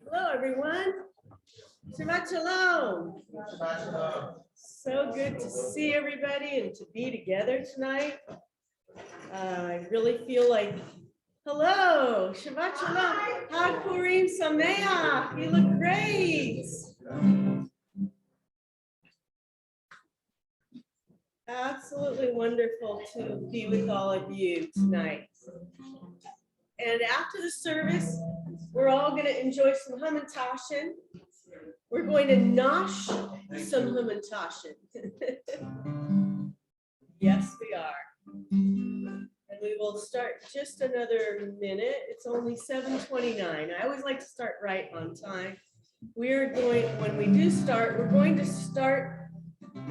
Hello, everyone. Shabbat Shalom. So good to see everybody and to be together tonight. I really feel like, hello, Shabbat Shalom. Hi, Purim Sameach. You look great. Absolutely wonderful to be with all of you tonight. And after the service, we're all going to enjoy some Hamantashen. We're going to nosh some Hamantashen. Yes, we are. And we will start just another minute. It's only 7:29. I always like to start right on time. When we do start, we're going to start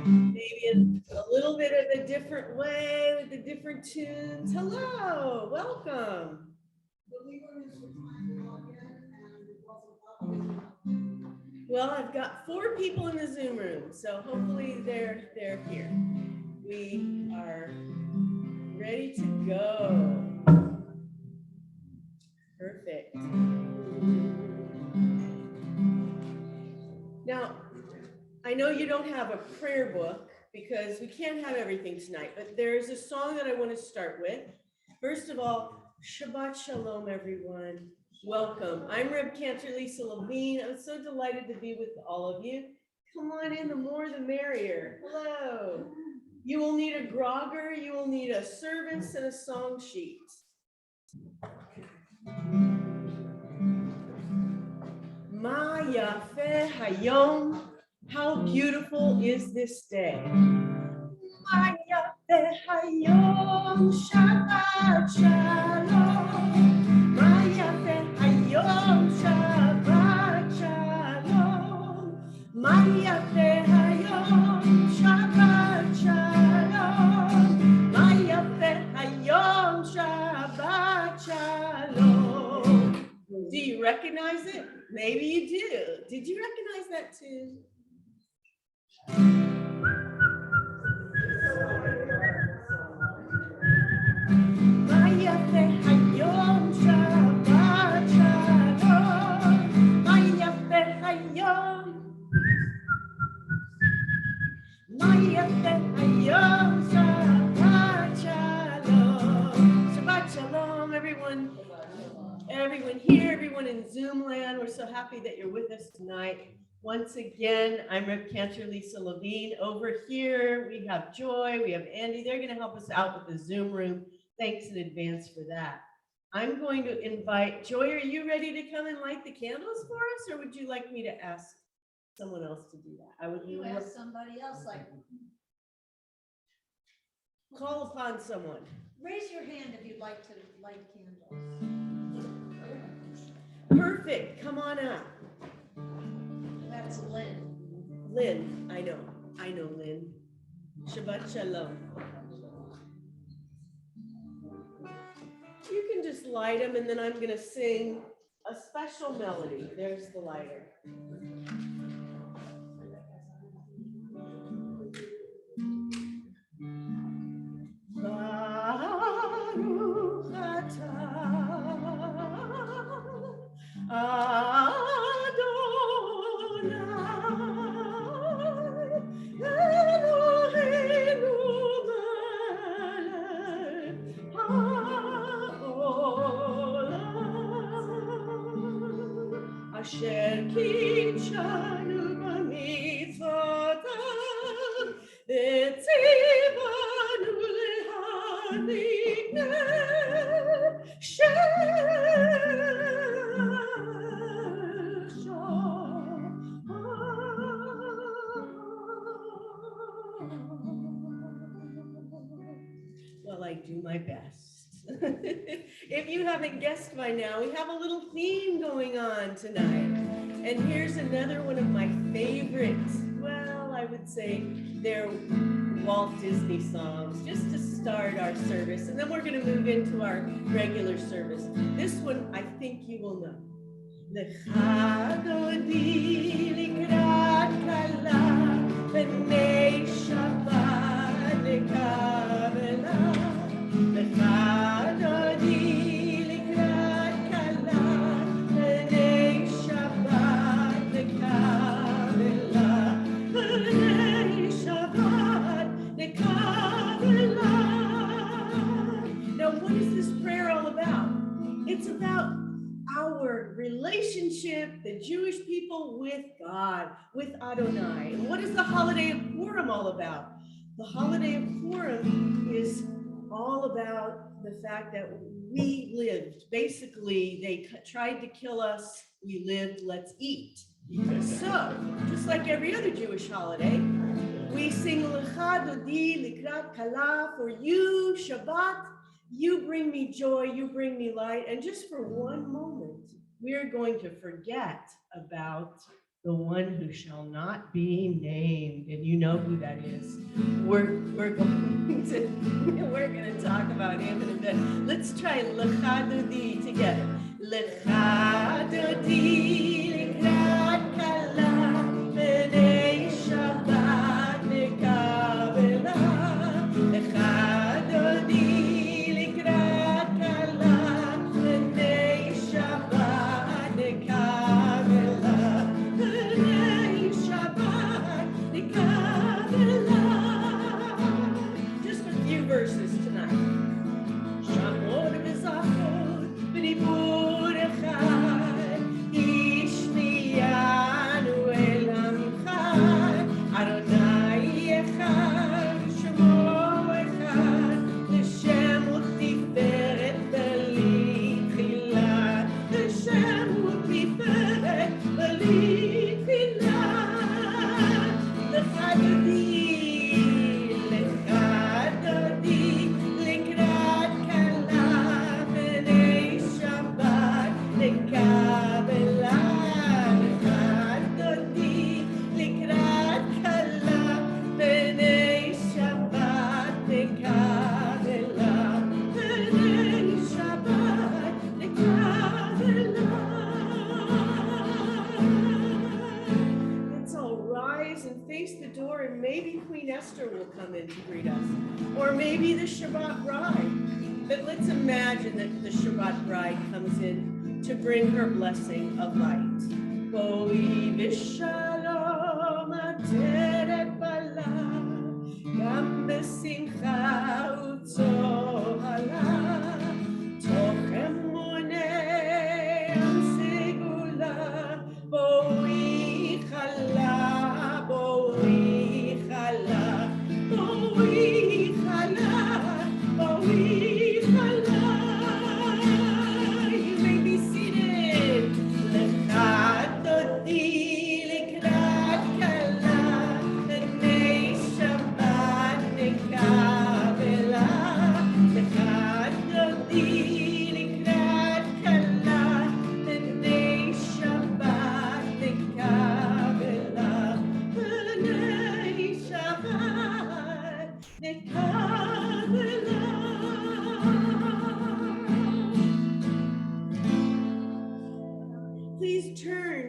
maybe in a little bit of a different way with the different tunes. Hello, welcome. Well, I've got 4 people in the Zoom room, so hopefully they're here. We are ready to go. Perfect. Now, I know you don't have a prayer book because we can't have everything tonight, but there's a song that I want to start with. First of all, Shabbat Shalom, everyone. Welcome. I'm Reb Cantor Levine. I'm so delighted to be with all of you. Come on in, the more the merrier. Hello. You will need a grogger, you will need a service and a song sheet. Ma yafeh hayom, how beautiful is this day. Ma yafeh hayom, Shabbat Shalom. Ma yafeh hayom, Shabbat Shalom. Ma yafeh hayom, Shabbat Shalom. Ma yafeh hayom, Shabbat Shalom. Do you recognize it? Maybe you do. Did you recognize that too? Ma yafeh hayom, Shabbat Shalom. Ma yafeh hayom. Ma yafeh hayom, Shabbat Shalom. Shabbat Shalom, everyone. Everyone here, everyone in Zoom land, we're so happy that you're with us tonight. Once again, I'm Reb Cantor Levine. Over here, we have Joy, we have Andy. They're going to help us out with the Zoom room. Thanks in advance for that. I'm going to invite Joy. Are you ready to come and light the candles for us, or would you like me to ask someone else to do that? I would ask somebody else, like call upon someone. Raise your hand if you'd like to light candles. Perfect. Come on up. That's Lynn. Lynn, I know Lynn. Shabbat Shalom. You can just light them, and then I'm going to sing a special melody. There's the lighter. Baruch atah Adonai Eloheinu melech haolam asher kitshanu b'mitzvotav v'tzivanu lehanigeh Well, I do my best. If you haven't guessed by now, we have a little theme going on tonight. And here's another one of my favorites. Well, I would say they're Walt Disney songs, just to start our service. And then we're going to move into our regular service. This one, I think you will know. Lecha dodi likrat kala b'nei Shabbat lekah. what is this prayer all about? It's about our relationship, the Jewish people with God, with Adonai. And what is the holiday of Purim all about? The holiday of Purim is all about the fact that we lived. Basically, they tried to kill us. We lived, let's eat. So, just like every other Jewish holiday, we sing Lecha Dodi Likrat Kala, for you, Shabbat, you bring me joy, you bring me light. And just for one moment, we're going to forget about the one who shall not be named. And you know who that is. We're going to talk about him in a bit. Let's try Lecha Dodi together. Lecha Dodi Likrat Kala, B'nei Shabbat. Just a few verses tonight. Esther will come in to greet us, or maybe the Shabbat bride. But let's imagine that the Shabbat bride comes in to bring her blessing of light. Boi v'shalom ateret bala, gam b'simcha u'tzohala, toch emunei am segula, boi chala, boi you may be seated. Please turn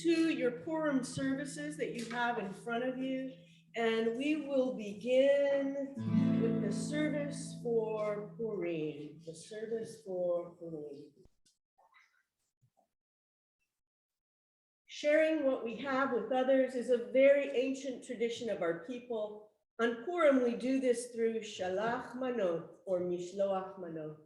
to your Purim services that you have in front of you, and we will begin with the service for Purim. The service for Purim. Sharing what we have with others is a very ancient tradition of our people. On Purim, we do this through Shalach Manot or Mishloach Manot.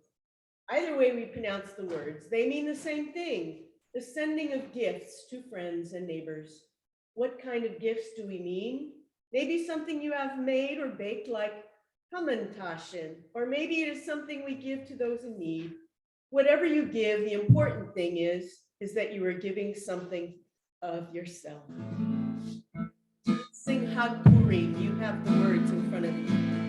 Either way we pronounce the words, they mean the same thing, the sending of gifts to friends and neighbors. What kind of gifts do we mean? Maybe something you have made or baked like hamantashen, or maybe it is something we give to those in need. Whatever you give, the important thing is that you are giving something of yourself. Sing Hag Purim. You have the words in front of you.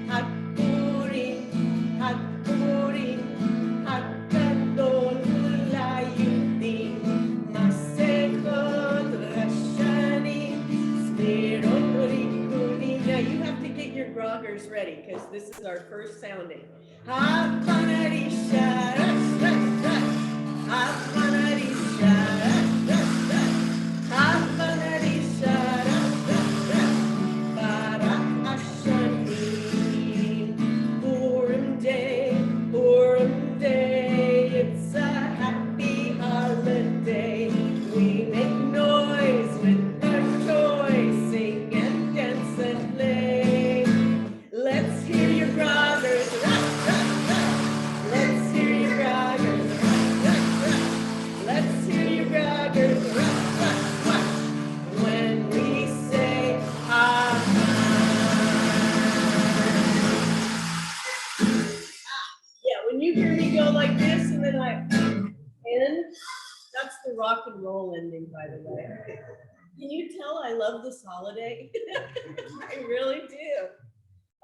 Hag Purim, Hag Purim, Hag Gadol LaYudim, Masechot Rashanim, Sderot Rikunim. Now you have to get your groggers ready because this is our first sounding. Hag Panarisha, Hag Panarisha. Let's you hear me go like this and then I end? That's the rock and roll ending, by the way. Can you tell I love this holiday? I really do.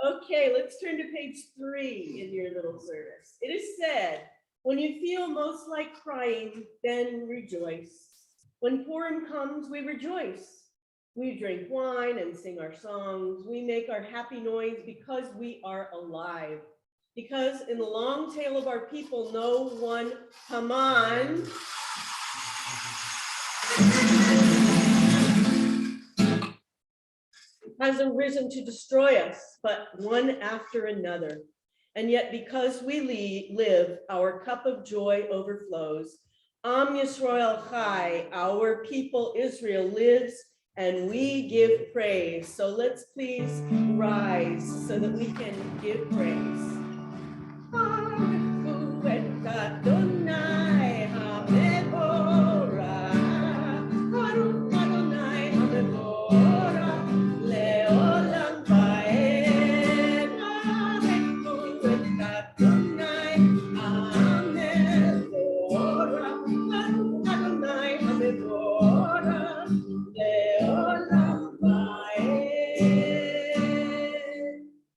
Okay, let's turn to page 3 in your little service. It is said, when you feel most like crying, then rejoice. When Purim comes, we rejoice. We drink wine and sing our songs. We make our happy noise because we are alive. Because in the long tale of our people, no one, Haman, has arisen to destroy us, but one after another. And yet because we live, our cup of joy overflows. Am Yisrael Chai, our people Israel lives, and we give praise. So let's please rise so that we can give praise.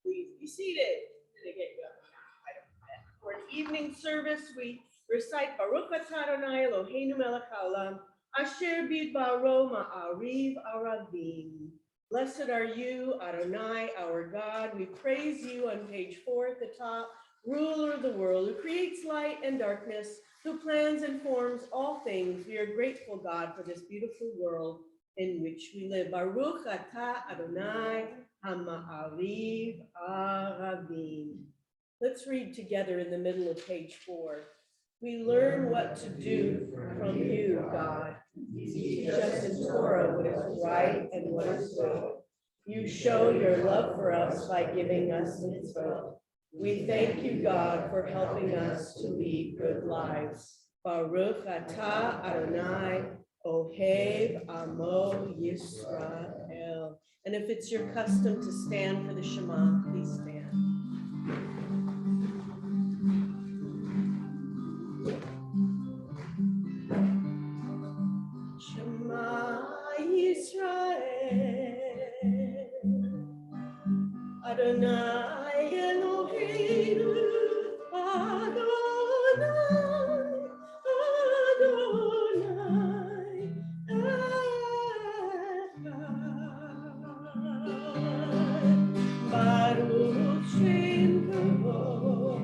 Please be seated. For an evening service, we recite Baruch atah Adonai Eloheinu melech haolam, asher bidbaro ma'ariv aravim. Blessed are you, Adonai, our God. We praise you on page 4 at the top, ruler of the world, who creates light and darkness, who plans and forms all things. We are grateful, God, for this beautiful world in which we live. Baruch atah Adonai ha'ma'ariv aravim. Let's read together in the middle of page 4. We learn what to do from you, God. You teach us in Torah what is right and what is good. You show your love for us by giving us mitzvot. We thank you, God, for helping us to lead good lives. Baruch atah Adonai Ohev Amo Yisrael. And if it's your custom to stand for the Shema, please stand. Shema Yisrael, Adonai Eloheinu, Adonai, Adonai, Echad. Baruch Shem Kavod.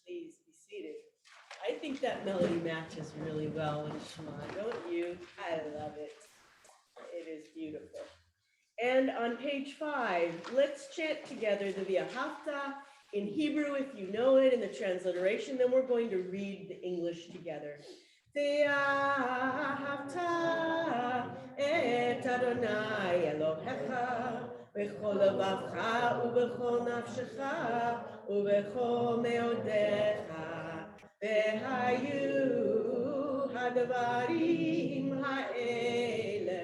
Please be seated. I think that melody matches really well with Shema, don't you? I love it. It is beautiful. And on page 5, let's chant together the V'ahavta in Hebrew if you know it in the transliteration. Then we're going to read the English together. V'ahavta et Adonai Elohecha b'chol levavcha u'b'chol nafshecha u'b'chol meodecha v'hayu hadvarim ha'ele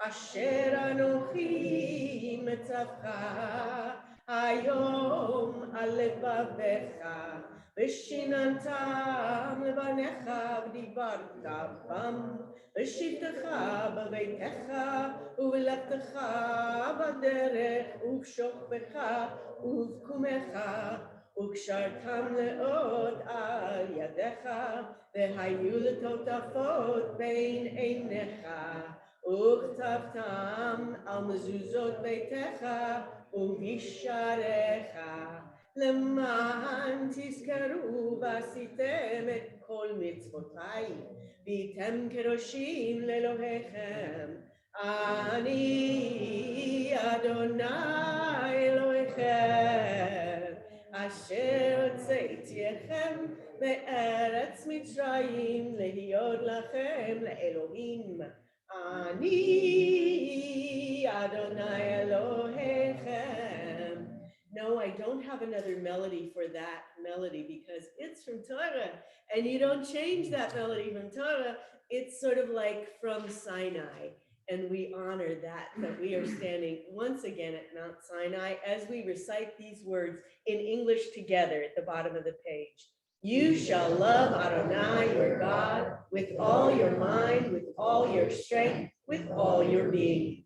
Asher Anochi Metzavcha Hayom Alevavecha V'shinantam Levanecha V'dibarta Bam V'shivtecha B'veitecha U'v'lechtecha B'derech U'v'shokbecha U'v'kumecha U'kshartam le'od al yadecha V'hayu l'totafot bein einecha וכתבתם על מזוזות ביתך ומשעריך למען תזכרו ועשיתם את כל מצוותיי והייתם קדושים לאלוהיכם אני אדוני אלוהיכם אשר הוצאתיכם מארץ מצרים להיות לכם לאלוהים אני אדוני אלוהיכם don't have another melody for that melody because it's from Torah, and you don't change that melody from Torah. It's sort of like from Sinai, and we honor that we are standing once again at Mount Sinai as we recite these words in English together at the bottom of the page. You shall love Adonai, your God, with all your mind, with all your strength, with all your being.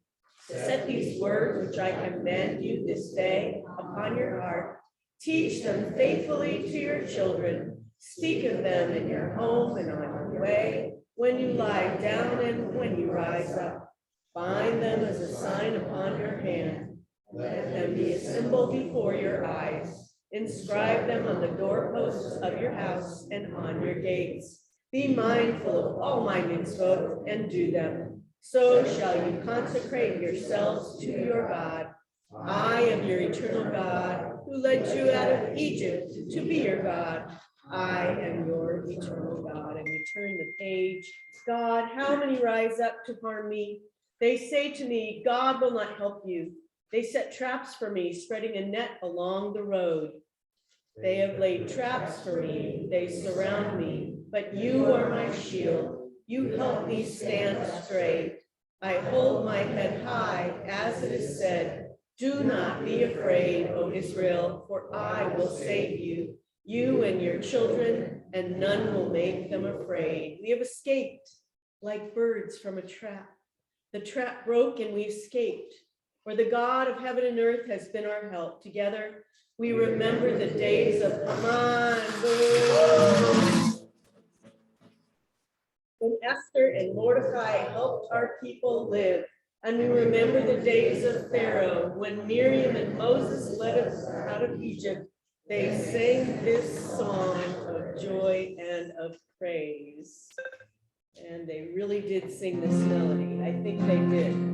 Set these words which I command you this day upon your heart. Teach them faithfully to your children. Speak of them in your home and on your way, when you lie down and when you rise up. Bind them as a sign upon your hand. Let them be a symbol before your eyes. Inscribe them on the doorposts of your house and on your gates. Be mindful of all my mitzvot and do them. So shall you consecrate yourselves to your God. I am your eternal God, who led you out of Egypt to be your God. I am your eternal God. And we turn the page. God, how many rise up to harm me? They say to me, God will not help you. They set traps for me, spreading a net along the road. They have laid traps for me. They surround me, but you are my shield. You help me stand straight. I hold my head high, as it is said, do not be afraid, O Israel, for I will save you, you and your children, and none will make them afraid. We have escaped like birds from a trap. The trap broke and we escaped. For the God of heaven and earth has been our help. Together, we remember the days of Haman. When Esther and Mordecai helped our people live, and we remember the days of Pharaoh, when Miriam and Moses led us out of Egypt. They sang this song of joy and of praise. And they really did sing this melody. I think they did.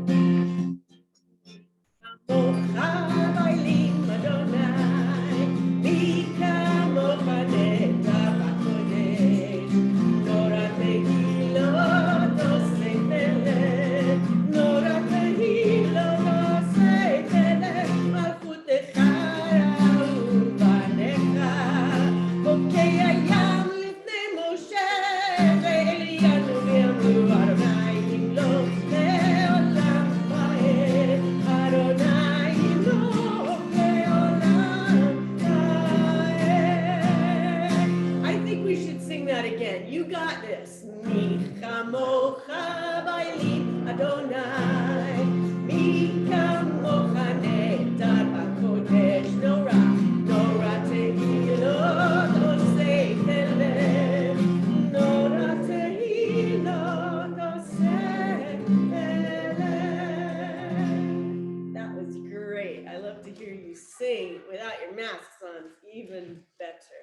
Sing without your masks on, even better.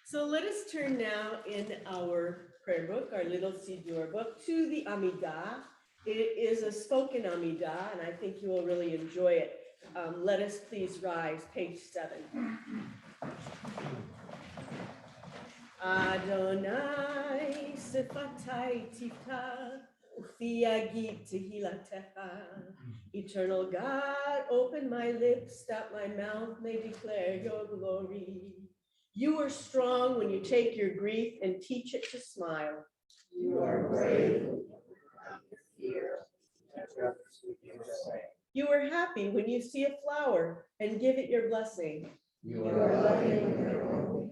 So let us turn now in our prayer book, our little Siddur book, to the Amidah. It is a spoken Amidah, and I think you will really enjoy it. Let us please rise, page 7. Adonai sifatai tifta, ufi agid tehilatecha. Eternal God, open my lips that my mouth may declare your glory. You are strong when you take your grief and teach it to smile. You are brave when you fear. You are happy when you see a flower and give it your blessing. You are loving.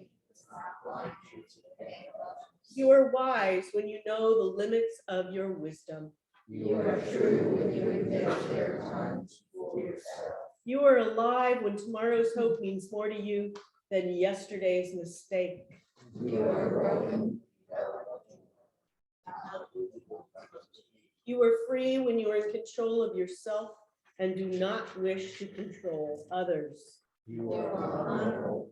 You are wise when you know the limits of your wisdom. You are true when you admit there are times for yourself. You are alive when tomorrow's hope means more to you than yesterday's mistake. You are broken. You are free when you are in control of yourself and do not wish to control others. You are honorable.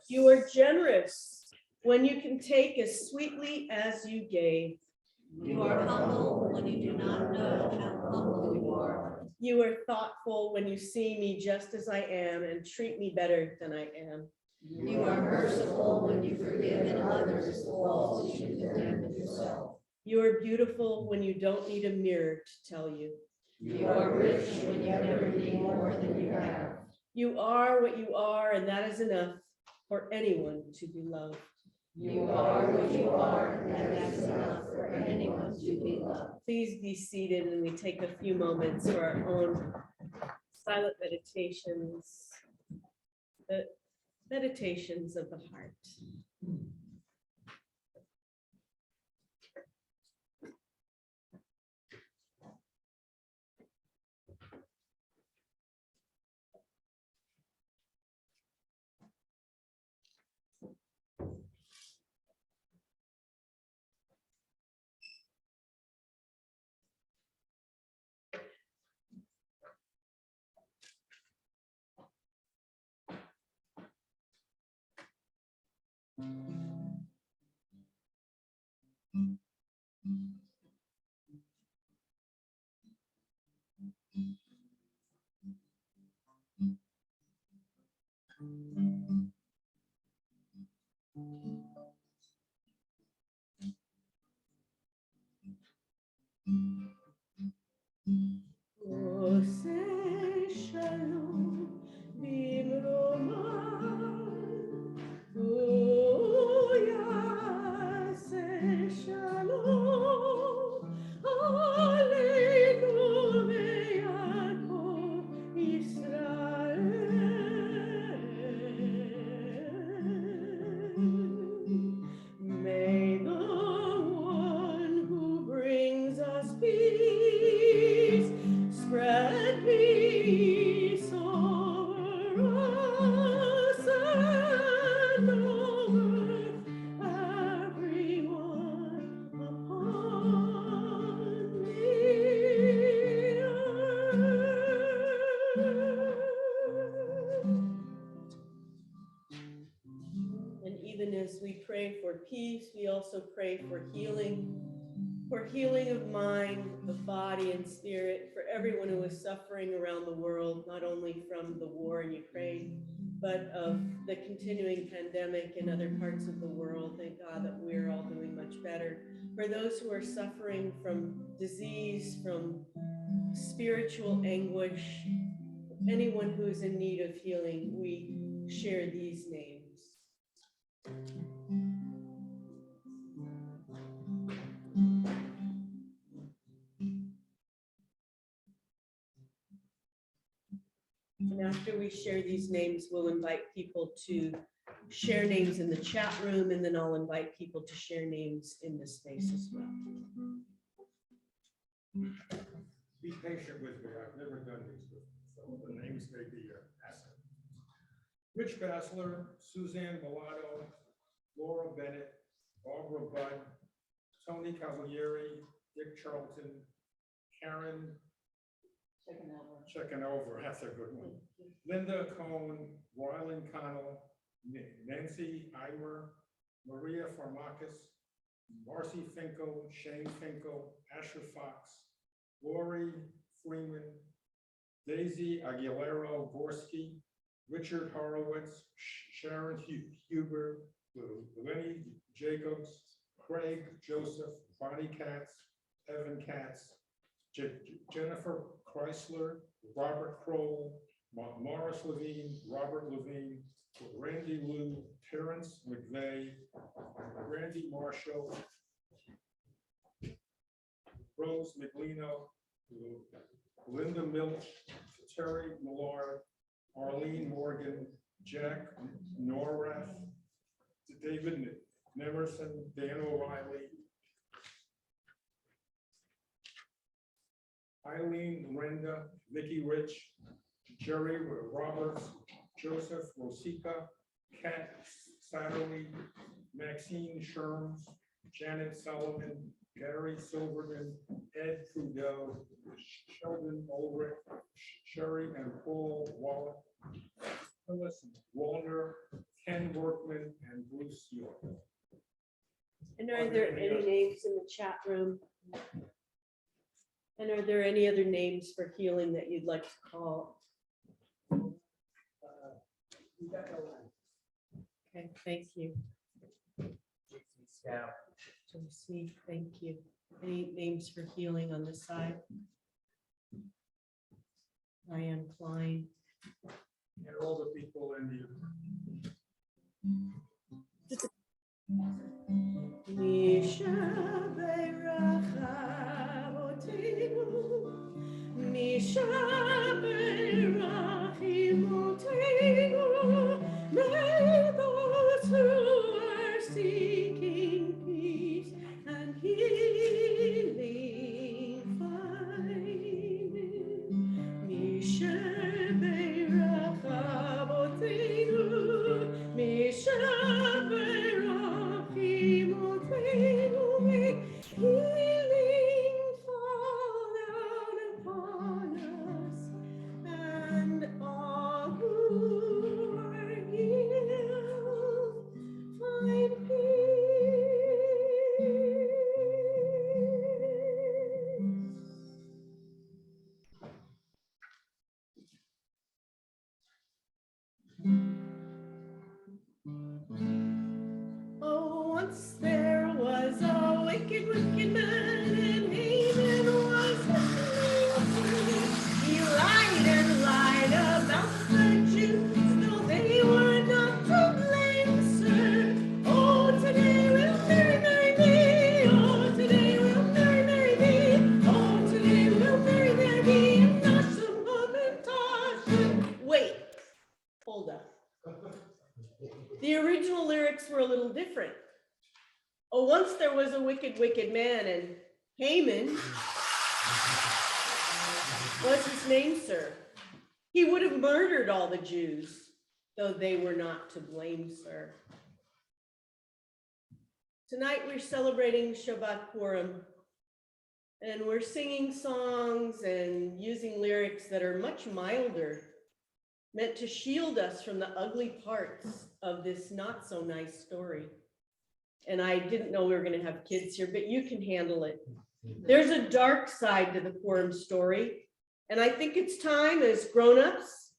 You are generous when you can take as sweetly as you gave. You are humble when you do not know how humble you are. You are thoughtful when you see me just as I am and treat me better than I am. You are merciful when you forgive in others the faults you condemn in yourself. You are beautiful when you don't need a mirror to tell you. You are rich when you never need more than you have. You are what you are, and that is enough for anyone to be loved. You are what you are, and that's enough for anyone to be loved. Please be seated, and we take a few moments for our own silent meditations, the meditations of the heart. Shalom, may the one who brings us peace spread peace over us and over everyone upon the earth. And even as we pray for peace, we also pray for healing of mind, of body and spirit, for everyone who is suffering around the world, not only from the war in Ukraine, but of the continuing pandemic in other parts of the world. Thank God that we're all doing much better. For those who are suffering from disease, from spiritual anguish, anyone who is in need of healing, we share these names. And after we share these names, we'll invite people to share names in the chat room, and then I'll invite people to share names in this space as well. Be patient with me, I've never done these before, so the names may be an asset. Rich Bassler, Suzanne Mulatto, Laura Bennett, Barbara Budd, Tony Cavalieri, Dick Charlton, Karen Checking over, that's a good one. Linda Cohn, Rylan Connell, Nancy Eimer, Maria Farmakis, Marcy Finkel, Shane Finkel, Asher Fox, Lori Freeman, Daisy Aguilera Gorski, Richard Horowitz, Sharon Huber, Lenny Jacobs, Craig Joseph, Bonnie Katz, Evan Katz, Jennifer Chrysler, Robert Kroll, Morris Levine, Robert Levine, Randy Liu, Terrence McVeigh, Randy Marshall, Rose McLeano, Linda Milch, Terry Millard, Arlene Morgan, Jack Norath, David Nemerson, Dan O'Reilly, Eileen Renda, Vicki Rich, Jerry Roberts, Joseph Rosica, Kat Satterley, Maxine Sherms, Janet Sullivan, Gary Silverman, Ed Trudeau, Sheldon Ulrich, Sherry and Paul Wallach, Phyllis Wallner, Ken Workman, and Bruce York. And are there any names in the chat room? And are there any other names for healing that you'd like to call? Okay, thank you. Josie, thank you. Any names for healing on this side? Diane Klein. and all the people in the Misha Beirachavotenu, Misha Beirachimotenu, may those who are seeking peace and healing find it. Misha Beirachavotenu, Misha healing fall down upon us, and all who are healed find peace. Oh, once there was a wicked, wicked man, and Haman was his name. He lied and lied about the Jews, though they were not to blame, sir. Oh, today we'll marry, marry me. Oh, today we'll marry, marry me. Oh, today we'll marry, marry me. And not some woman tossed. Wait, hold up. The original lyrics were a little different. Oh, once there was a wicked, wicked man, and Haman, what's his name, sir? He would have murdered all the Jews, though they were not to blame, sir. Tonight we're celebrating Shabbat Purim, and we're singing songs and using lyrics that are much milder, meant to shield us from the ugly parts of this not so nice story. And I didn't know we were going to have kids here, but you can handle it. There's a dark side to the Purim story. And I think it's time as grown-ups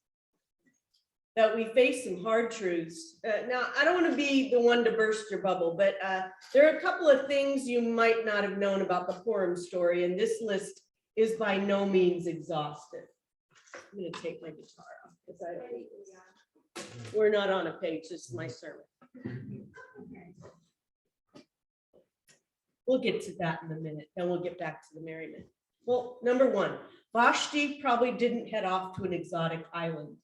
that we face some hard truths. Now, I don't want to be the one to burst your bubble, but there are a couple of things you might not have known about the Purim story. And this list is by no means exhaustive. I'm going to take my guitar off because we're not on a page. This is my sermon. We'll get to that in a minute, then we'll get back to the merriment. Well, number one, Vashti probably didn't head off to an exotic island.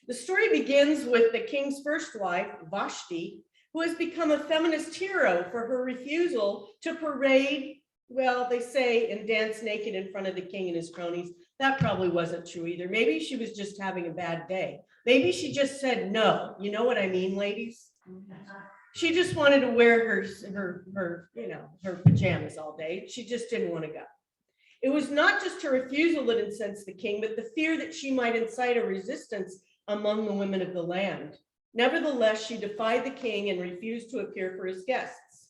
The story begins with the king's first wife, Vashti, who has become a feminist hero for her refusal to parade, well, they say, and dance naked in front of the king and his cronies. That probably wasn't true either. Maybe she was just having a bad day. Maybe she just said no. You know what I mean, ladies? She just wanted to wear her pajamas all day. She just didn't want to go. It was not just her refusal that incensed the king, but the fear that she might incite a resistance among the women of the land. Nevertheless, she defied the king and refused to appear for his guests.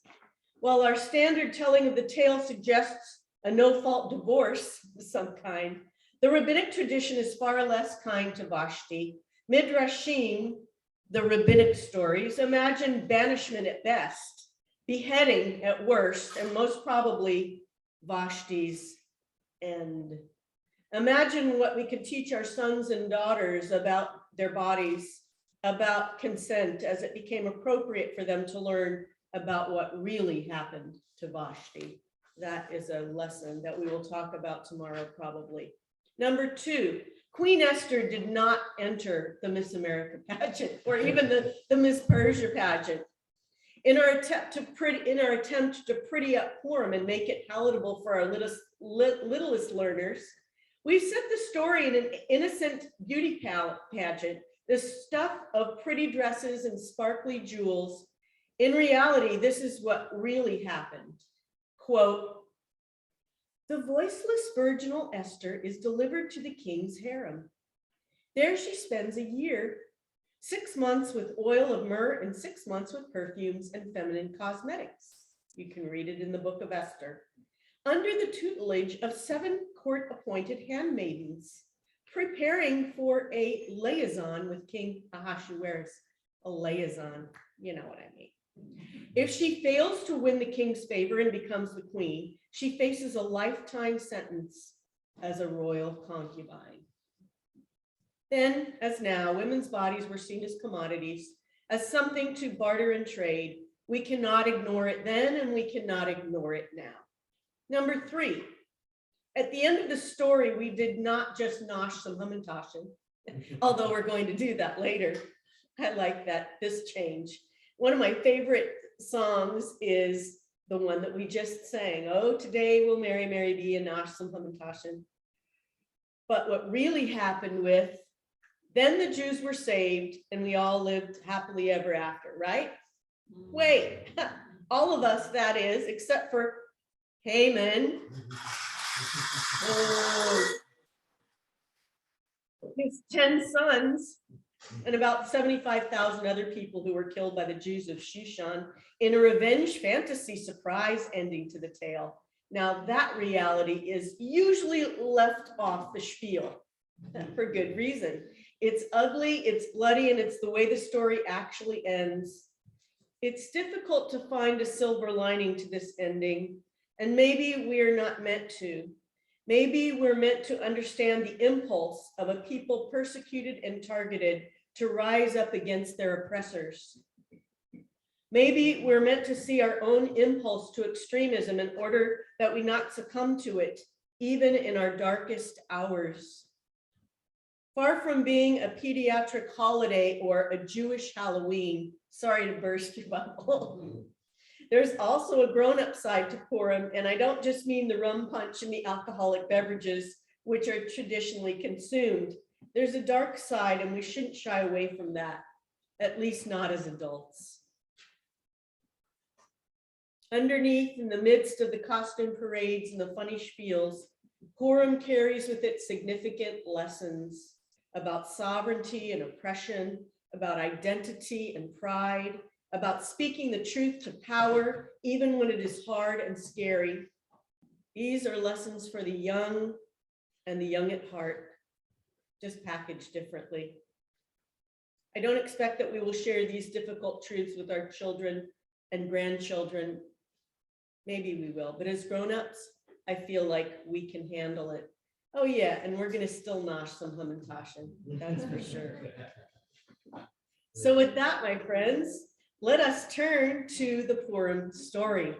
While our standard telling of the tale suggests a no-fault divorce of some kind, the rabbinic tradition is far less kind to Vashti. Midrashim, the rabbinic stories, imagine banishment at best, beheading at worst, and most probably Vashti's end. Imagine what we could teach our sons and daughters about their bodies, about consent, as it became appropriate for them to learn about what really happened to Vashti. That is a lesson that we will talk about tomorrow, probably. Number two, Queen Esther did not enter the Miss America pageant or even the Miss Persia pageant. In our attempt to pretty up Purim and make it palatable for our littlest learners, we've set the story in an innocent beauty pageant, the stuff of pretty dresses and sparkly jewels. In reality, this is what really happened. Quote, "The voiceless virginal Esther is delivered to the king's harem. There she spends a year, 6 months with oil of myrrh and 6 months with perfumes and feminine cosmetics." You can read it in the book of Esther. Under the tutelage of 7 court-appointed handmaidens, preparing for a liaison with King Ahasuerus. A liaison, you know what I mean. If she fails to win the king's favor and becomes the queen, she faces a lifetime sentence. as a royal concubine. Then, as now, women's bodies were seen as commodities, as something to barter and trade. We cannot ignore it then, and we cannot ignore it now. Number 3, at the end of the story, we did not just nosh some hamantashen, although we're going to do that later. I like this change. One of my favorite songs is the one that we just sang. Oh, today will Mary, Mary be and nosh some hamantashen. But what really happened with, then the Jews were saved and we all lived happily ever after, right? Wait, all of us, that is, except for Haman. His 10 sons and about 75,000 other people who were killed by the Jews of Shushan in a revenge fantasy surprise ending to the tale. Now that reality is usually left off the spiel for good reason. It's ugly, it's bloody, and it's the way the story actually ends. It's difficult to find a silver lining to this ending, and maybe we're not meant to. Maybe we're meant to understand the impulse of a people persecuted and targeted to rise up against their oppressors. Maybe we're meant to see our own impulse to extremism in order that we not succumb to it, even in our darkest hours. Far from being a pediatric holiday or a Jewish Halloween, sorry to burst your bubble, there's also a grown-up side to Purim, and I don't just mean the rum punch and the alcoholic beverages, which are traditionally consumed. There's a dark side, and we shouldn't shy away from that, at least not as adults. Underneath, in the midst of the costume parades and the funny spiels, Purim carries with it significant lessons about sovereignty and oppression, about identity and pride, about speaking the truth to power, even when it is hard and scary. These are lessons for the young and the young at heart, just packaged differently. I don't expect that we will share these difficult truths with our children and grandchildren. Maybe we will, but as grown-ups, I feel like we can handle it. Oh yeah, and we're gonna still nosh some hamantashen, that's for sure. So with that, my friends, let us turn to the Purim story.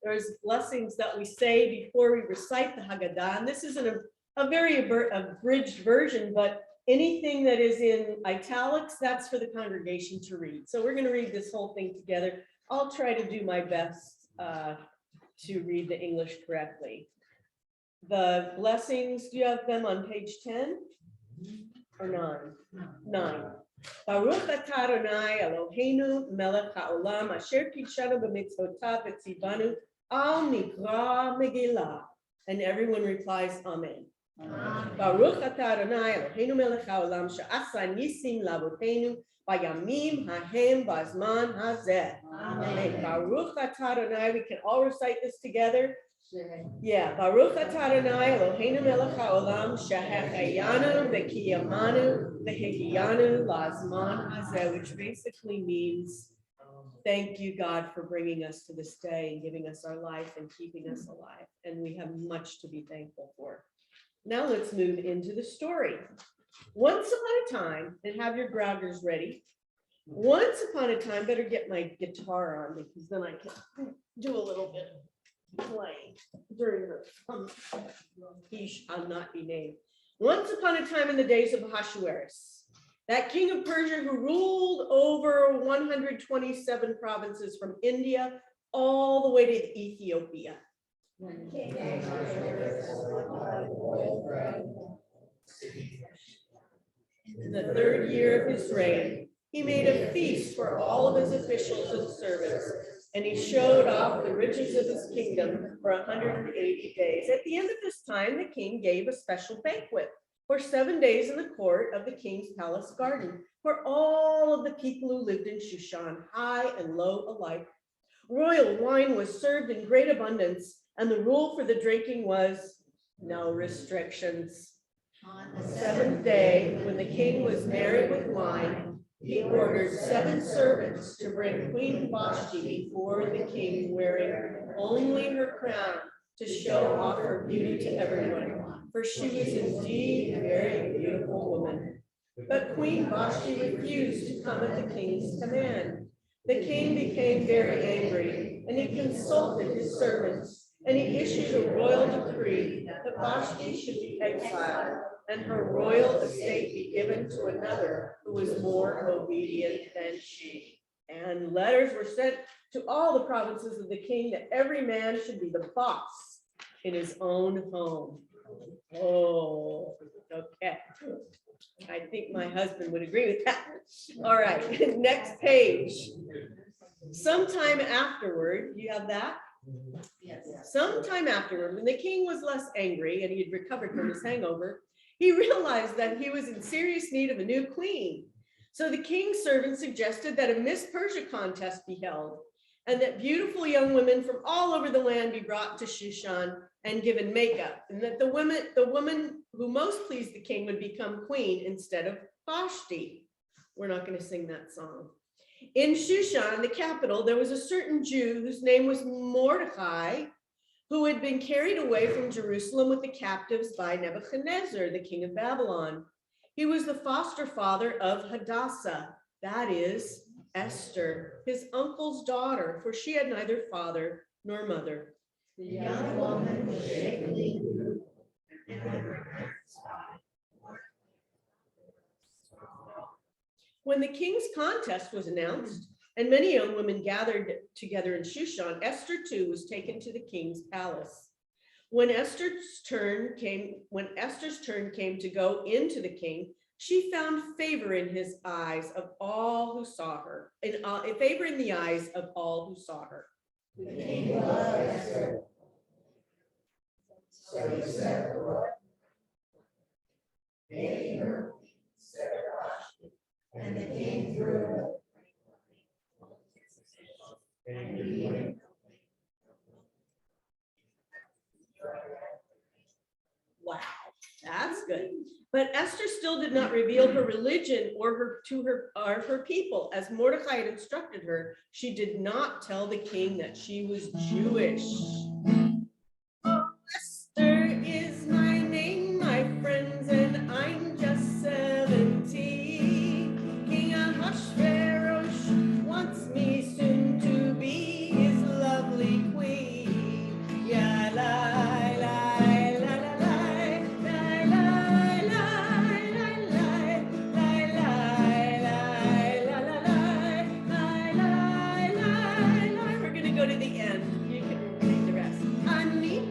There's blessings that we say before we recite the Haggadah, and this isn't a very abridged version, but anything that is in italics, that's for the congregation to read. So we're going to read this whole thing together. I'll try to do my best to read the English correctly. The blessings, do you have them on page 10 or 9? 9. Baruch atah Adonai Eloheinu melech haolam asher kidshanu b'mitzvotav v'tzivanu al mikra Megillah. And everyone replies, Amen. Baruch atah Adonai Eloheinu melech haolam she'asa nisim l'avotenu bayamim hahem b'azman hazeh. Amen. Baruch atah Adonai. We can all recite this together. Yeah, Baruch atah Adonai Eloheinu melech haolam shehechayanu v'kiyamanu v'higiyanu lazman hazeh, which basically means thank you, God, for bringing us to this day and giving us our life and keeping us alive. And we have much to be thankful for. Now let's move into the story. Once upon a time, and have your grounders ready. Once upon a time, better get my guitar on because then I can do a little bit of playing during the he shall not be named. Once upon a time in the days of Ahasuerus, that king of Persia who ruled over 127 provinces from India all the way to Ethiopia. In the 3rd year of his reign, he made a feast for all of his officials and servants, and he showed off the riches of his kingdom for 180 days. At the end of this time, the king gave a special banquet for 7 days in the court of the king's palace garden for all of the people who lived in Shushan, high and low alike. Royal wine was served in great abundance, and the rule for the drinking was no restrictions. On the 7th day, when the king was merry with wine, he ordered 7 servants to bring Queen Vashti before the king wearing only her crown to show off her beauty to everyone, for she was indeed a very beautiful woman. But Queen Vashti refused to come at the king's command. The king became very angry, and he consulted his servants, and he issued a royal decree that Vashti should be exiled, and her royal estate be given to another who was more obedient than she. And letters were sent to all the provinces of the king that every man should be the boss in his own home. Oh, okay. I think my husband would agree with that. All right, next page. Sometime afterward, you have that? Yes. Sometime afterward, when the king was less angry and he had recovered from his hangover, he realized that he was in serious need of a new queen. So the king's servant suggested that a Miss Persia contest be held, and that beautiful young women from all over the land be brought to Shushan and given makeup, and that the woman who most pleased the king would become queen instead of Vashti. We're not going to sing that song. In Shushan, the capital, there was a certain Jew whose name was Mordecai, who had been carried away from Jerusalem with the captives by Nebuchadnezzar, the king of Babylon. He was the foster father of Hadassah, that is, Esther, his uncle's daughter, for she had neither father nor mother. The young woman was shakily When the king's contest was announced, and many young women gathered together in Shushan, Esther too was taken to the king's palace. When Esther's turn came to go into the king, she found favor in his eyes of all who saw her, favor in the eyes of all who saw her. The king loved Esther. So he sent the Lord, making her Sarah, and the king threw her. And he went. Wow, that's good. But Esther still did not reveal her religion or her people, as Mordecai had instructed her. She did not tell the king that she was Jewish. Oh, Esther is my name, my friends, and I'm just 17. King Ahasuerus wants me soon to be his lovely queen. Yeah, la. Go to the end. You can read the rest. Ani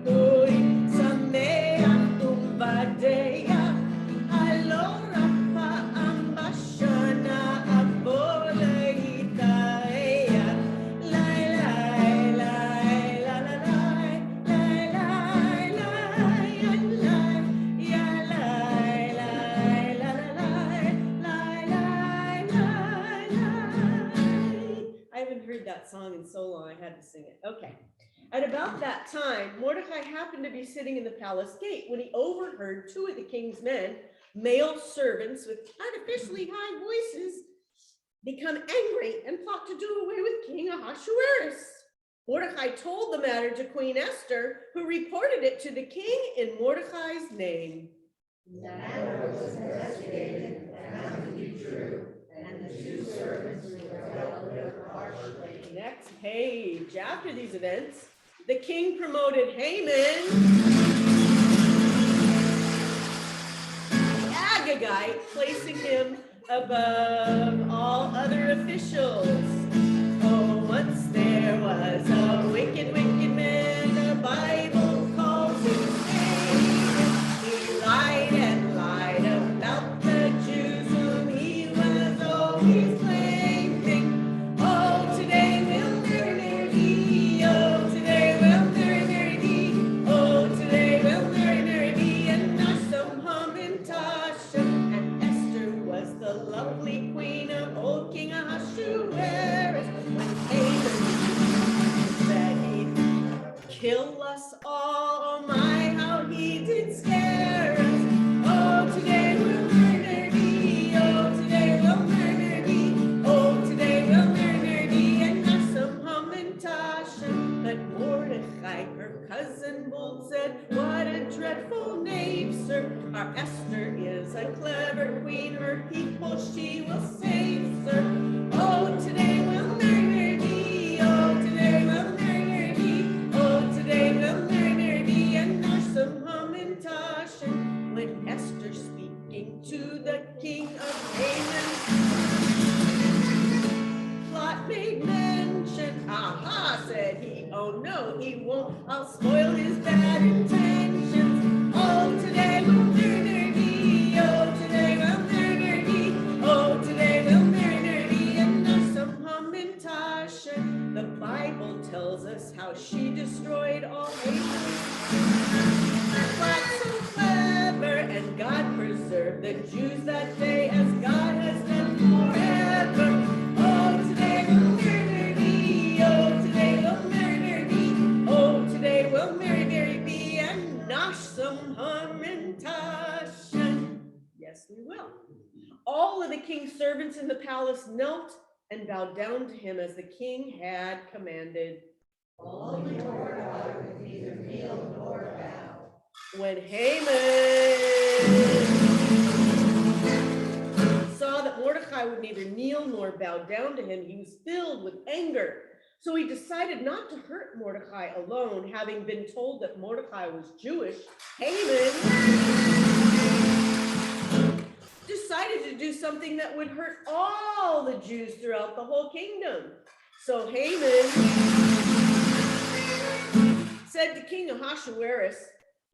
Purim, Samea Umbadeya, Alora Ambashana Aboleitaea, Lai Lai Lai La La Lai, Lai Lai Lai Lai, Ya Lai Lai La La Lai, Lai Lai Lai Lai. I haven't heard that song in so long, I had to sing it. Okay. At about that time, Mordecai happened to be sitting in the palace gate when he overheard two of the king's men, male servants with artificially high voices, become angry and plot to do away with King Ahasuerus. Mordecai told the matter to Queen Esther, who reported it to the king in Mordecai's name. The matter was investigated and found to be true, and the two servants were dealt with harshly. Next page. After these events, the king promoted Haman, the Agagite, placing him above all other officials. Oh, once there was a wicked man, the Bible calls his name. He lied and lied about the Jews whom he was always claiming. Oh, today we'll marry thee. Oh, today we'll marry thee. Oh, today we'll marry thee. And Nasham, Hum, and Tasha, and Esther was the lovely queen of old King Ahasuerus. When Haman said he'd kill us all, oh my, how he did scare us. Oh, today we'll murder thee. Oh, today we'll murder thee. Oh, today we'll murder thee. And Nasham, Hum, and Tasha, but more dreadful knave, sir. Our Esther is a clever queen, her people she will save, sir. Oh, today we'll marry, marry me. Oh, today we'll marry, marry me. Oh, today we'll marry, marry me. And there's some lamentation when Esther speaking to the king of Haman. Plot made mention. Aha, said he. Oh no, he won't. I'll spoil his bad intentions. Oh, today we'll marry, marry me. Oh, today we'll marry, marry me. Oh, today we'll marry, marry me. And there's some lamentation. The Bible tells us how she destroyed all Haman. Plot so clever, and God preserved the Jews that day as God has done forever. Oh, today we'll marry, marry me. Oh, today we'll marry, marry me. Oh, today we'll marry, marry me, and nosh some lamentation. Yes, we will. All of the king's servants in the palace knelt and bowed down to him as the king had commanded. Only Mordecai would neither kneel nor bow. When Haman saw that Mordecai would neither kneel nor bow down to him, he was filled with anger. So he decided not to hurt Mordecai alone, having been told that Mordecai was Jewish. Haman decided to do something that would hurt all the Jews throughout the whole kingdom. So Haman said to King Ahasuerus,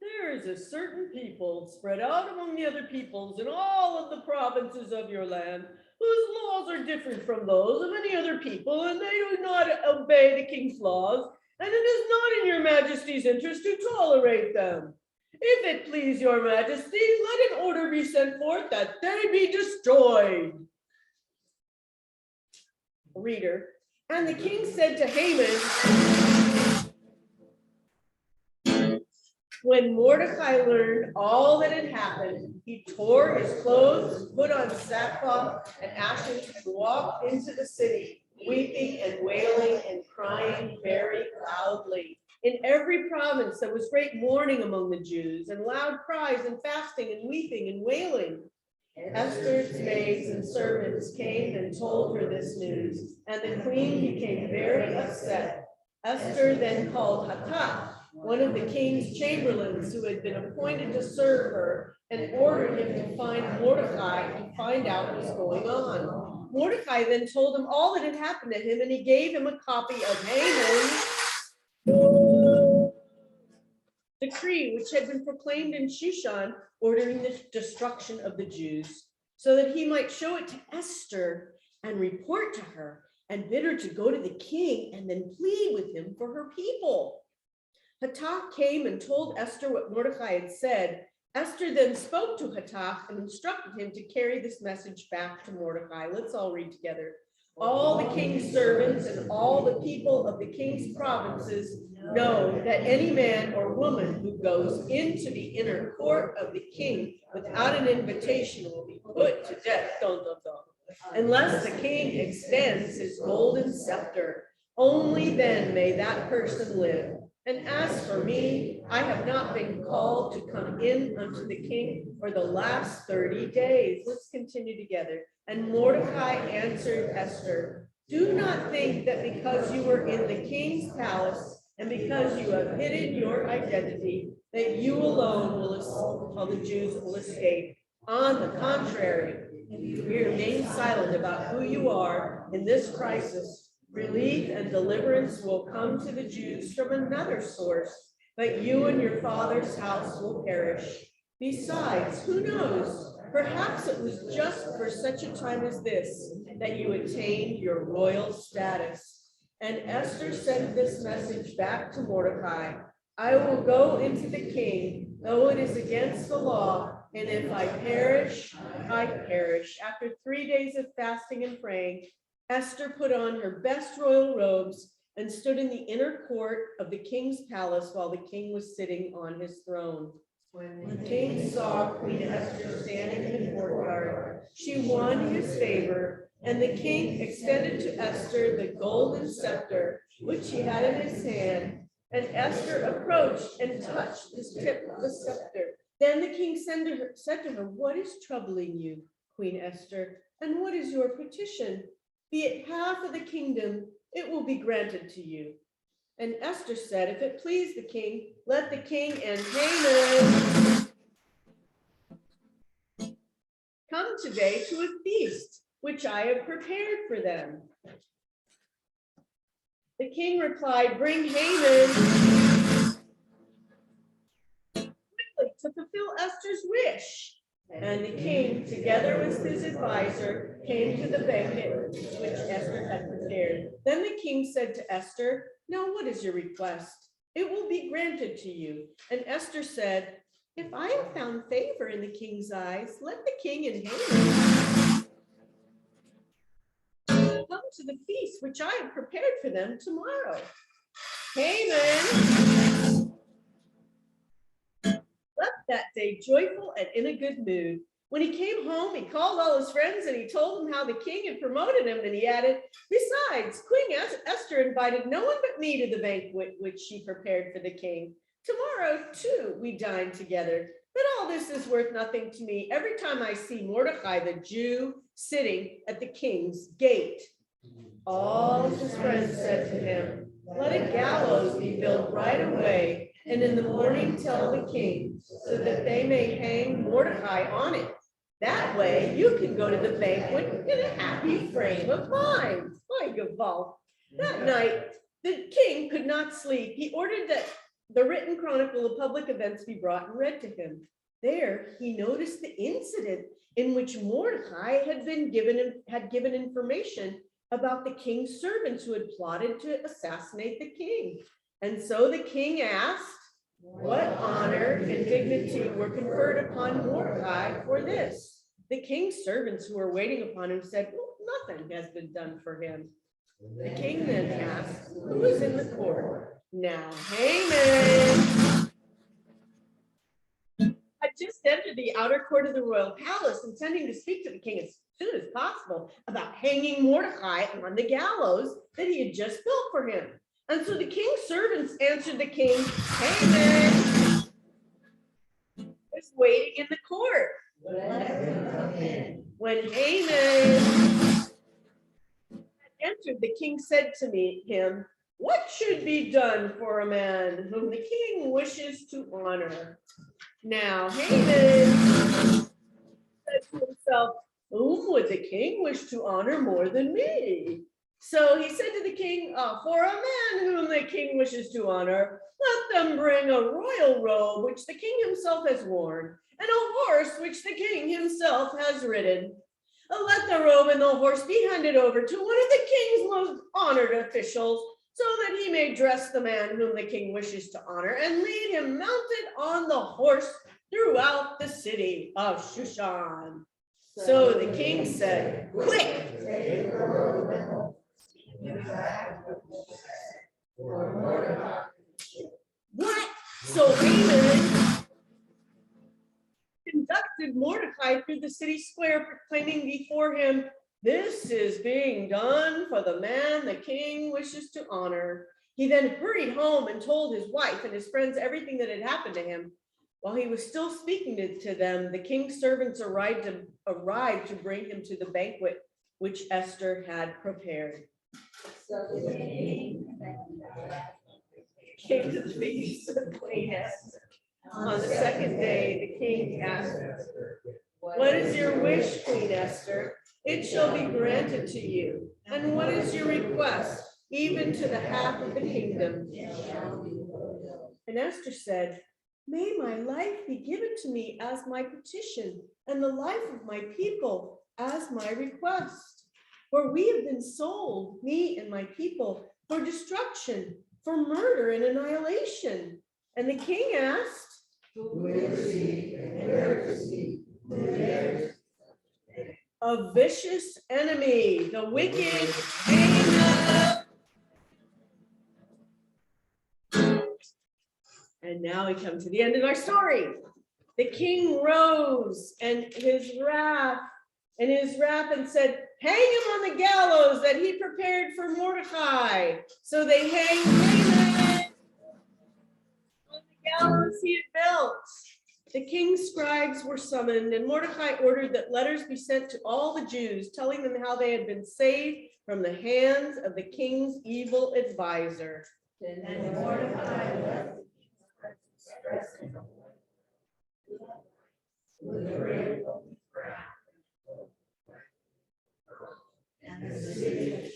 there is a certain people spread out among the other peoples in all of the provinces of your land, whose laws are different from those of any other people, and they do not obey the king's laws, and it is not in your majesty's interest to tolerate them. If it please your majesty, let an order be sent forth that they be destroyed. Reader, and the king said to Haman, when Mordecai learned all that had happened, he tore his clothes, put on sackcloth and ashes, and walked into the city, weeping and wailing and crying very loudly. In every province there was great mourning among the Jews, and loud cries and fasting and weeping and wailing. Esther's maids and servants came and told her this news, and the queen became very upset. Esther then called Hathach, one of the king's chamberlains who had been appointed to serve her, and ordered him to find Mordecai to find out what was going on. Mordecai then told him all that had happened to him, and he gave him a copy of Haman's decree, which had been proclaimed in Shushan, ordering the destruction of the Jews, so that he might show it to Esther and report to her and bid her to go to the king and then plead with him for her people. Hathach came and told Esther what Mordecai had said. Esther then spoke to Hathach and instructed him to carry this message back to Mordecai. Let's all read together. All the king's servants and all the people of the king's provinces know that any man or woman who goes into the inner court of the king without an invitation will be put to death, unless the king extends his golden scepter. Only then may that person live. And as for me, I have not been called to come in unto the king for the last 30 days. Let's continue together. And Mordecai answered Esther, do not think that because you were in the king's palace and because you have hidden your identity, that you alone will, all the Jews will escape. On the contrary, if you remain silent about who you are in this crisis, relief and deliverance will come to the Jews from another source, but you and your father's house will perish. Besides, who knows? Perhaps it was just for such a time as this that you attained your royal status. And Esther sent this message back to Mordecai. I will go into the king, though it is against the law, and if I perish, I perish. After 3 days of fasting and praying, Esther put on her best royal robes and stood in the inner court of the king's palace while the king was sitting on his throne. When the king saw Queen Esther standing in the courtyard, she won his favor, and the king extended to Esther the golden scepter which he had in his hand, And Esther approached and touched the tip of the scepter. Then the king said to her, what is troubling you, Queen Esther? And what is your petition? Be it half of the kingdom, it will be granted to you. And Esther said, if it please the king, let the king and Haman come today to a feast, which I have prepared for them. The king replied, bring Haman quickly to fulfill Esther's wish. And the king, together with his advisor, came to the banquet which Esther had prepared. Then the king said to Esther, now what is your request? It will be granted to you. And Esther said, if I have found favor in the king's eyes, let the king and Haman come to the feast which I have prepared for them tomorrow. Haman left that day joyful and in a good mood. When he came home, he called all his friends and he told them how the king had promoted him. And he added, besides, Queen Esther invited no one but me to the banquet which she prepared for the king. Tomorrow, too, we dine together. But all this is worth nothing to me every time I see Mordecai, the Jew, sitting at the king's gate. All his friends said to him, let a gallows be built right away, and in the morning tell the king, so that they may hang Mordecai on it. That way you can go to the banquet in a happy frame of mind. My Gaval. That night, the king could not sleep. He ordered that the written chronicle of public events be brought and read to him. There, he noticed the incident in which Mordecai had given information about the king's servants who had plotted to assassinate the king. And so the king asked, what honor and dignity were conferred upon Mordecai for this? The king's servants who were waiting upon him said, well, nothing has been done for him. The king then asked, who is in the court? Now Haman had just entered the outer court of the royal palace, intending to speak to the king as soon as possible about hanging Mordecai on the gallows that he had just built for him. And so the king's servants answered the king, Haman is waiting in the court. When Haman entered, the king said to him, what should be done for a man whom the king wishes to honor? Now Haman said to himself, whom would the king wish to honor more than me? So he said to the king, for a man whom the king wishes to honor, let them bring a royal robe which the king himself has worn, and a horse which the king himself has ridden. Let the robe and the horse be handed over to one of the king's most honored officials, so that he may dress the man whom the king wishes to honor and lead him mounted on the horse throughout the city of Shushan. So the king said, quick! What? So Haman conducted Mordecai through the city square, proclaiming before him, this is being done for the man the king wishes to honor. He then hurried home and told his wife and his friends everything that had happened to him. While he was still speaking to them, the king's servants arrived to bring him to the banquet which Esther had prepared. So the king came to the feast of Queen Esther. On the second day, the king asked her, what is your wish, Queen Esther? It shall be granted to you. And what is your request? Even to the half of the kingdom. And Esther said, may my life be given to me as my petition, and the life of my people as my request. For we have been sold, me and my people, for destruction, for murder and annihilation. And the king asked, who is he, and where is he? A vicious enemy, the wicked Haman. And now we come to the end of our story. The king rose in his wrath and said, hang him on the gallows that he prepared for Mordecai. So they hanged Haman see it built. The king's scribes were summoned, and Mordecai ordered that letters be sent to all the Jews, telling them how they had been saved from the hands of the king's evil advisor. And Mordecai left with a great crown. And the city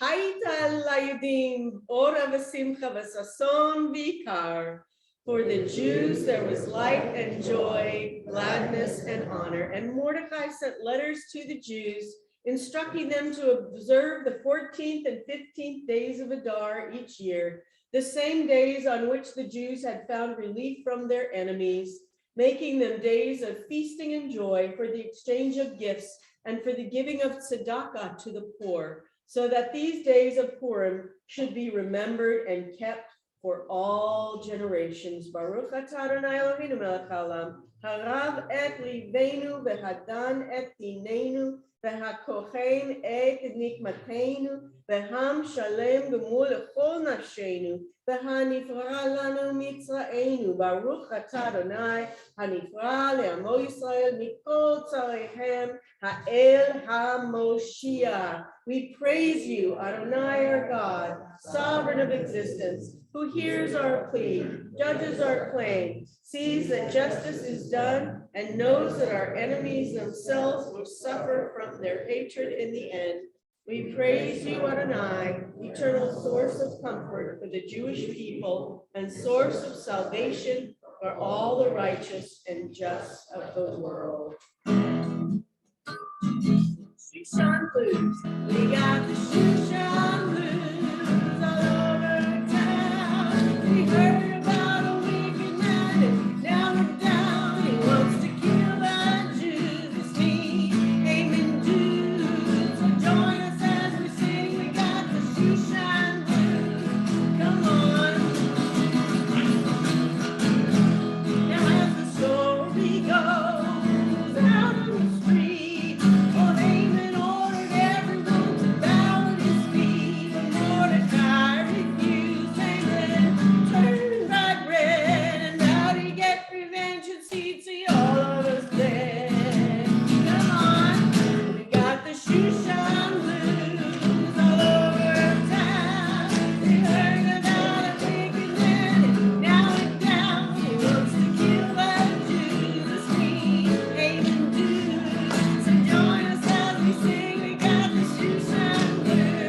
Hayta layudim ora v'simcha v'sason v'ikar. For the Jews there was light and joy, gladness and honor. And Mordecai sent letters to the Jews, instructing them to observe the 14th and 15th days of Adar each year, the same days on which the Jews had found relief from their enemies, making them days of feasting and joy for the exchange of gifts and for the giving of tzedakah to the poor, so that these days of Purim should be remembered and kept for all generations. Baruch atah Adonai Eloheinu melech haolam, harav et libeinu v'hadan et dinenu v'hakochen et nikmatenu v'ham shalem gemul lechol nafshenu v'hanifra lanu mitzraenu. Baruch atah Adonai hanifra le'amo Yisrael mikol tzareichem ha'el ha'moshiach. We praise you, Adonai our God, sovereign of existence, who hears our plea, judges our claim, sees that justice is done, and knows that our enemies themselves will suffer from their hatred in the end. We praise you, Adonai, eternal source of comfort for the Jewish people and source of salvation for all the righteous and just of the world. Shushan blues, we got the Shushan blues all over town. We heard about a wicked man and now we're down. He wants to kill the Jews, it's me, Haman Jews. So join us as we sing, we got the Shushan blues. Come on. Now as the story goes out on the street, oh, Haman ordered everyone to bow at his feet. But Mordecai refused. Haman turned bright red and vowed he'd get revenge and see all of us dead. Come on, we got the Shushan blues all over town. We heard about a wicked man and now it's down. He wants to kill the Jews, it's me, Haman Jews. So join us as we sing, we got the Shushan blues.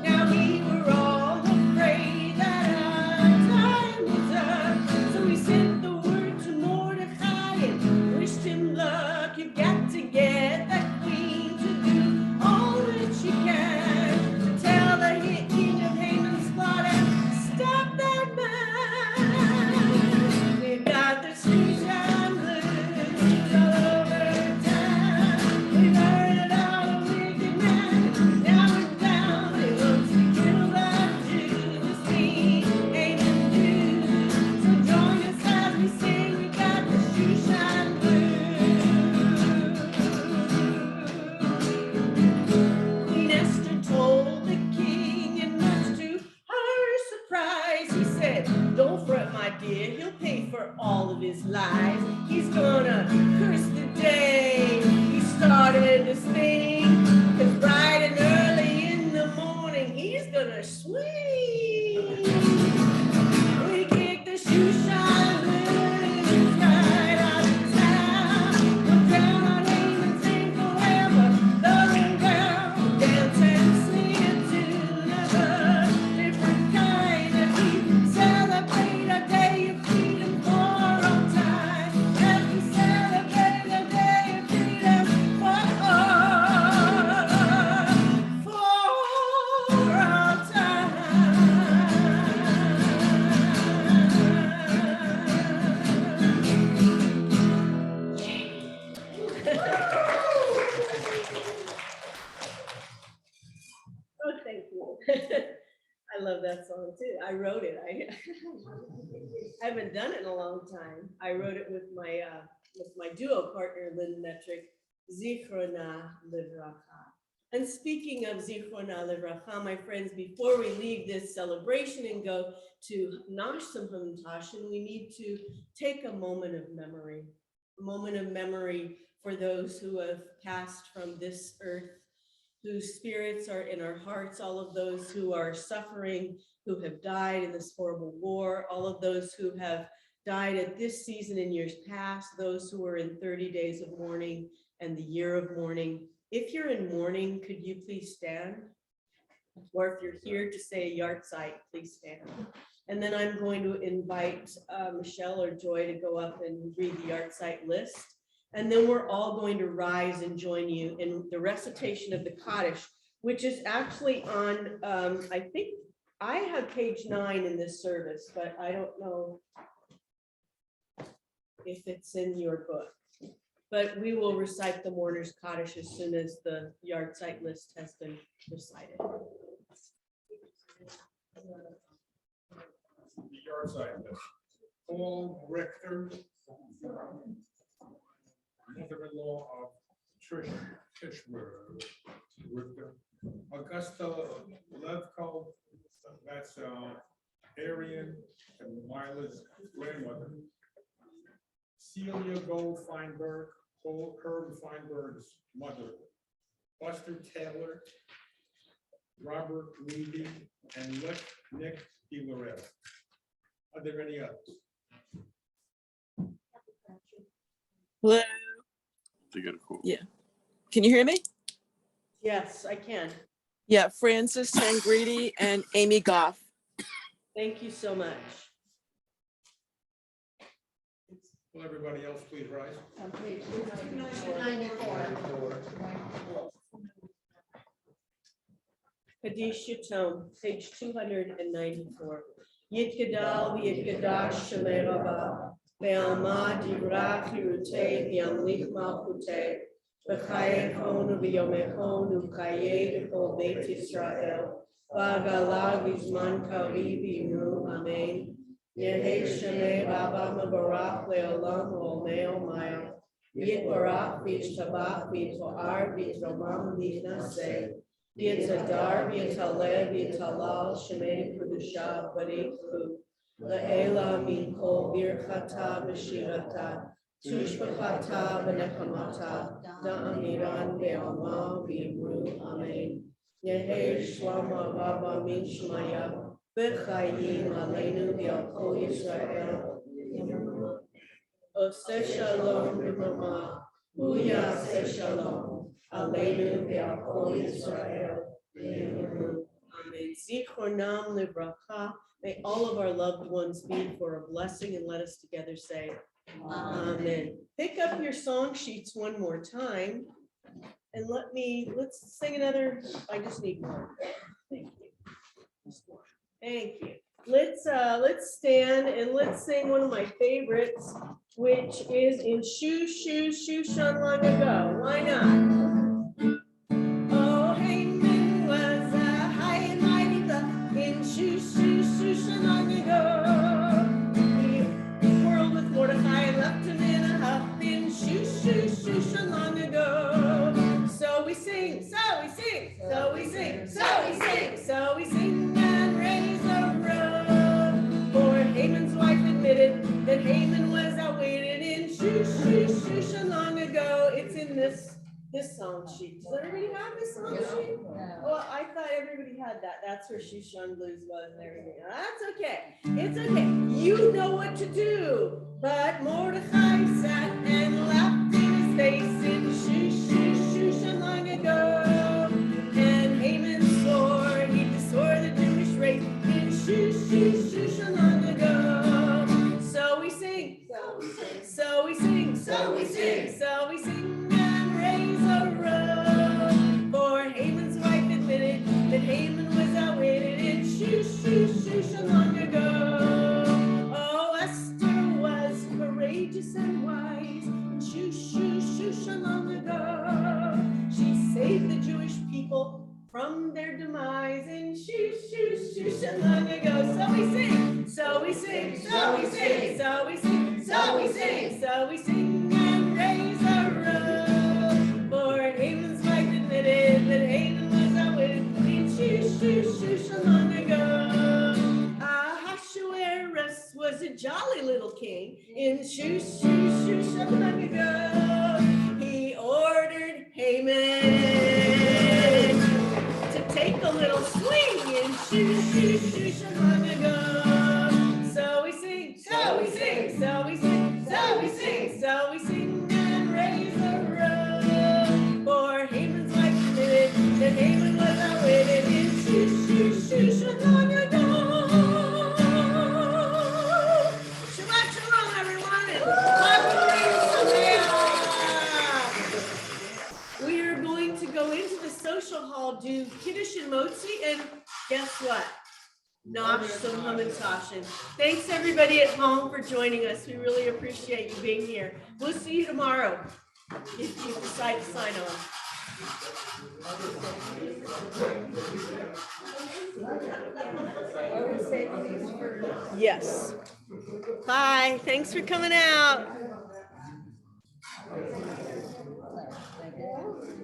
Now we were all afraid that our time was up, so we sent the word to Mordecai and wished him luck. You've got to get that queen to do all that she can to tell the king of Haman's plot and stop that man. We've got the Shushan blues all over town. We've heard about a wicked man, now we're down. He wants to kill the Jews, it's me, Haman Jews. So join us as we sing, we got the Shushan blues. Queen Esther told the king, and much to her surprise, he said, "Don't fret, my dear, he'll pay for all of his lies. He's gonna curse the day he started this thing, 'cause bright and early in the morning, he's gonna swing." We kick the Shushan blues right out of town. We'll drown our name and sing forever. Loving girl, dance and sing a tune of a different kind. That we celebrate our day of freedom for all time. That we celebrate our day of freedom for all time. Oh, thank you. I love that song too. I wrote it. I haven't done it in a long time. I wrote it with my duo partner, Lynn Metric, Zichrona Livracha. And speaking of Zichrona Livracha, my friends, before we leave this celebration and go to Nash Simcham Tashin, we need to take a moment of memory for those who have passed from this earth, whose spirits are in our hearts, all of those who are suffering, who have died in this horrible war, all of those who have died at this season in years past, those who were in 30 days of mourning and the year of mourning. If you're in mourning, could you please stand? Or if you're here to say a yahrzeit, please stand. And then I'm going to invite Michelle or Joy to go up and read the yahrzeit list. And then we're all going to rise and join you in the recitation of the Kaddish, which is actually on, I think I have page 9 in this service, but I don't know if it's in your book. But we will recite the mourner's Kaddish as soon as the yahrzeit list has been recited. The yahrzeit list. Paul Richter, mother-in-law of Trish Richter. Augusta Levko, that's Arian and Mila's grandmother. Celia Gold Feinberg, Herb Feinberg's mother. Buster Taylor, Robert Levy, and Nick DeLorel. Are there any others? Hello. Yeah. Can you hear me? Yes, I can. Yeah, Frances Tangredi and Amy Goff. Thank you so much. Will everybody else please rise? On page 294. Kaddish Yatom, page 294. Yitgadal v'yitgadash shemei Rabba, ve'alma divrach yirutei v'yamlich malchutei, v'chayechon v'yomechon v'chayei v'kol Beit Yisrael, v'agala v'zman kari v'imru, amen. Yehi shemei Rabba mebarach le'olam v'olmei omayah, v'yitbarach v'yishtabach v'yitoar v'yitromam v'yitnaseh, V'yitadar, v'yitaleh, v'yitalal, shemei kedusha, v'rikhu, le'ela min kol birchata v'shirata, tushbachata v'nechamata, da'amiran ve'alma v'imru, amen. Yehi shlama rabba min shmaya, v'chayim aleinu v'al kol Yisrael. Oseh shalom v'mama, hu yaseh shalom. Aleinu ve'al Yisrael. Amen. Zichronam livracha. May all of our loved ones be for a blessing, and let us together say, Amen. Pick up your song sheets one more time, and let's sing another. I just need more. Thank you. Thank you. Let's stand and let's sing one of my favorites, which is in Shushan long ago. Why not? Oh, Haman was a high and mighty buck in Shushan long ago. He quarreled with Mordecai and left him in a huff in Shushan long ago. So we sing, so we sing, so we sing, so we sing, so we sing and raise a row. For Haman's wife admitted that Haman was outwitted in Shushan long ago. It's in this song sheet. Does everybody have this song sheet? Well, I thought everybody had that. That's where Shushan Blues was and everything. That's okay. It's okay. You know what to do. But Mordecai sat and laughed in his face in Shushan long ago. And Haman swore he'd swore the Jewish race in Shushan long ago. So we sing, so we sing, so we sing, so we sing, so we sing. For Haman's wife admitted that Haman was outwitted in Shushan long ago. Oh, Esther was courageous and wise in Shushan long ago. She saved the Jewish people from their demise in Shushan long ago. So we sing, so we sing, so we sing, so we sing, so we sing, so we sing and raise a row. For Haman's wife admitted that Haman shoo, long ago. Ahasuerus was a jolly little king in shoo, long ago. He ordered Haman to take a little swing in shoo, long ago. So we sing, so we sing, so we sing, so we sing, so we sing and raise a row. For Haman's wife lived, and Haman was outwitted in shoo, long ago. Shabbat Shalom, everyone, and we are going to go into the social hall, do Kiddush and Motzi, and guess what? Nosh some Hamantashen. Thanks everybody at home for joining us. We really appreciate you being here. We'll see you tomorrow if you decide to sign on. Yes. Bye. Thanks for coming out.